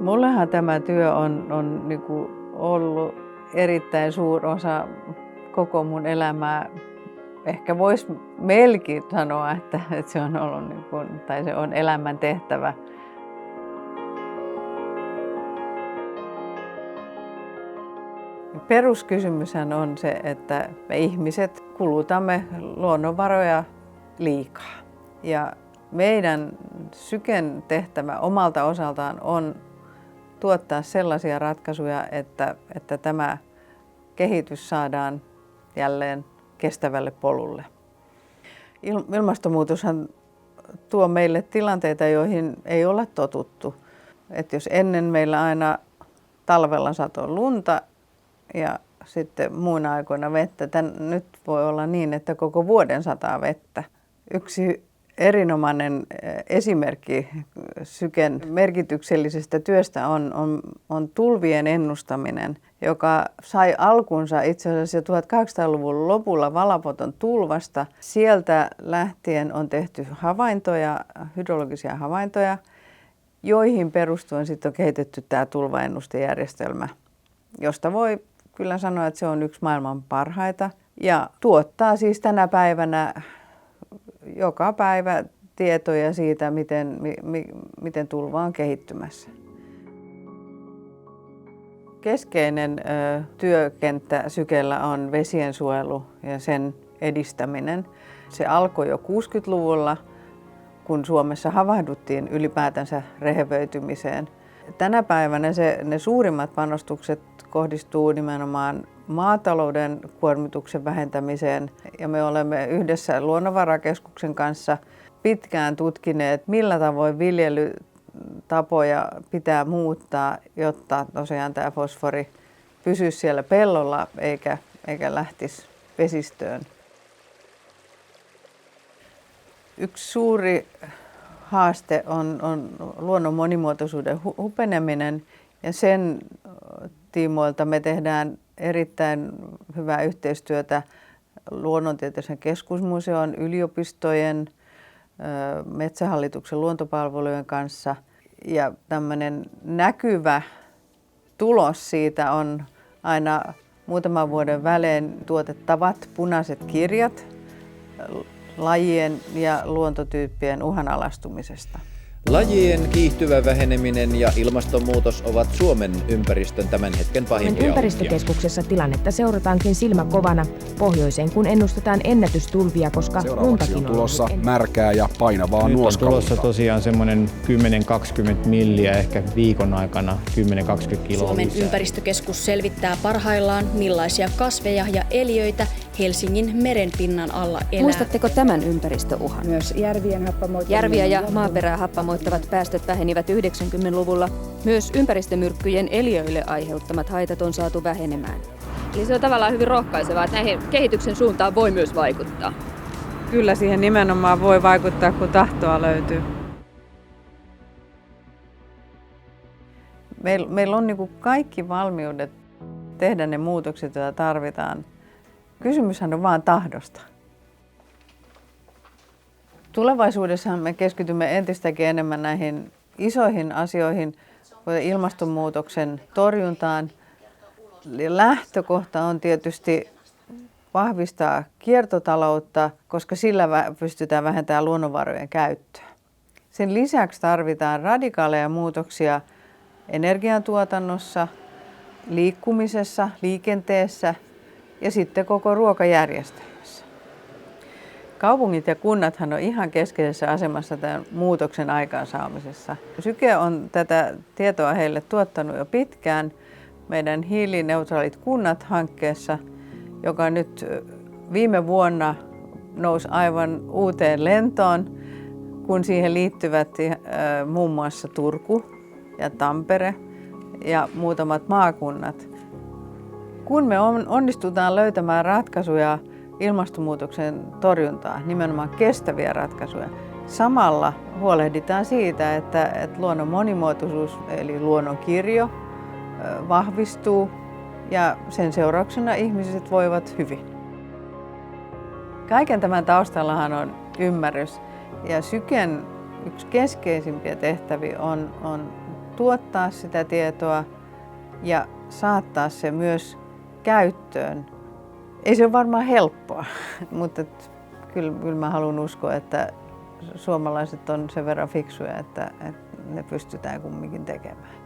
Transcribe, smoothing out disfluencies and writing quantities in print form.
Mullehan tämä työ on niin kuin ollut erittäin suuri osa koko mun elämää. Ehkä voisi melkein sanoa, että se on ollut niin kuin, tai se on elämän tehtävä. Peruskysymyshän on se, että me ihmiset kulutamme luonnonvaroja liikaa. Ja meidän syken tehtävä omalta osaltaan on tuottaa sellaisia ratkaisuja, että tämä kehitys saadaan jälleen kestävälle polulle. Ilmastonmuutoshan tuo meille tilanteita, joihin ei ole totuttu. Että jos ennen meillä aina talvella satoi lunta ja sitten muina aikoina vettä, nyt voi olla niin, että koko vuoden sataa vettä. Yksi erinomainen esimerkki syken merkityksellisestä työstä on tulvien ennustaminen, joka sai alkunsa itse asiassa 1800-luvun lopulla Valapoton tulvasta. Sieltä lähtien on tehty havaintoja, hydrologisia havaintoja, joihin perustuen sitten on kehitetty tämä tulvaennustejärjestelmä, josta voi kyllä sanoa, että se on yksi maailman parhaita ja tuottaa siis tänä päivänä joka päivä tietoja siitä, miten tulva on kehittymässä. Keskeinen työkenttä Sykellä on vesiensuojelu ja sen edistäminen. Se alkoi jo 60-luvulla, kun Suomessa havahduttiin ylipäätänsä rehevöitymiseen. Tänä päivänä ne suurimmat panostukset kohdistuu nimenomaan maatalouden kuormituksen vähentämiseen ja me olemme yhdessä Luonnonvarakeskuksen kanssa pitkään tutkineet, millä tavoin viljelytapoja pitää muuttaa, jotta tosiaan tämä fosfori pysyisi siellä pellolla eikä lähtisi vesistöön. Yksi suuri haaste on luonnon monimuotoisuuden hupeneminen ja sen tiimoilta me tehdään erittäin hyvää yhteistyötä Luonnontieteellisen keskusmuseon, yliopistojen, Metsähallituksen luontopalvelujen kanssa. Ja tämmöinen näkyvä tulos siitä on aina muutaman vuoden välein tuotettavat punaiset kirjat lajien ja luontotyyppien uhanalaistumisesta. Lajien kiihtyvä väheneminen ja ilmastonmuutos ovat Suomen ympäristön tämän hetken pahimpia ympäristökeskuksessa tilannetta seurataankin silmä kovana. Pohjoiseen kun ennustetaan ennätystulvia, koska luntakin on tulossa märkää ja painavaa nuoskalunta. Nyt on tulossa tosiaan semmoinen 10-20 milliä, ehkä viikon aikana 10-20 kiloa. Suomen ympäristökeskus selvittää parhaillaan, millaisia kasveja ja eliöitä Helsingin merenpinnan alla elää. Muistatteko tämän ympäristöuhan? Myös Järviä ja maaperää happamoittavat päästöt vähenivät 90-luvulla. Myös ympäristömyrkkyjen eliöille aiheuttamat haitat on saatu vähenemään. Eli se on tavallaan hyvin rohkaisevaa, että näihin kehityksen suuntaan voi myös vaikuttaa. Kyllä siihen nimenomaan voi vaikuttaa, kun tahtoa löytyy. Meillä on niin kuin kaikki valmiudet tehdä ne muutokset, joita tarvitaan. Kysymyshän on vaan tahdosta. Tulevaisuudessa me keskitymme entistäkin enemmän näihin isoihin asioihin, kuten ilmastonmuutoksen torjuntaan. Lähtökohta on tietysti vahvistaa kiertotaloutta, koska sillä pystytään vähentämään luonnonvarojen käyttöä. Sen lisäksi tarvitaan radikaaleja muutoksia energiantuotannossa, liikkumisessa, liikenteessä ja sitten koko ruokajärjestelmässä. Kaupungit ja kunnathan on ihan keskeisessä asemassa tämän muutoksen aikaansaamisessa. Syke on tätä tietoa heille tuottanut jo pitkään meidän hiilineutraalit kunnat -hankkeessa, joka nyt viime vuonna nousi aivan uuteen lentoon, kun siihen liittyvät muun muassa Turku ja Tampere ja muutamat maakunnat. Kun me onnistutaan löytämään ratkaisuja ilmastonmuutoksen torjuntaan, nimenomaan kestäviä ratkaisuja, samalla huolehditaan siitä, että luonnon monimuotoisuus eli luonnon kirjo vahvistuu ja sen seurauksena ihmiset voivat hyvin. Kaiken tämän taustallahan on ymmärrys ja Syken yksi keskeisimpiä tehtäviä on tuottaa sitä tietoa ja saattaa se myös käyttöön. Ei se ole varmaan helppoa, mutta kyllä mä haluan uskoa, että suomalaiset on sen verran fiksuja, että ne pystytään kumminkin tekemään.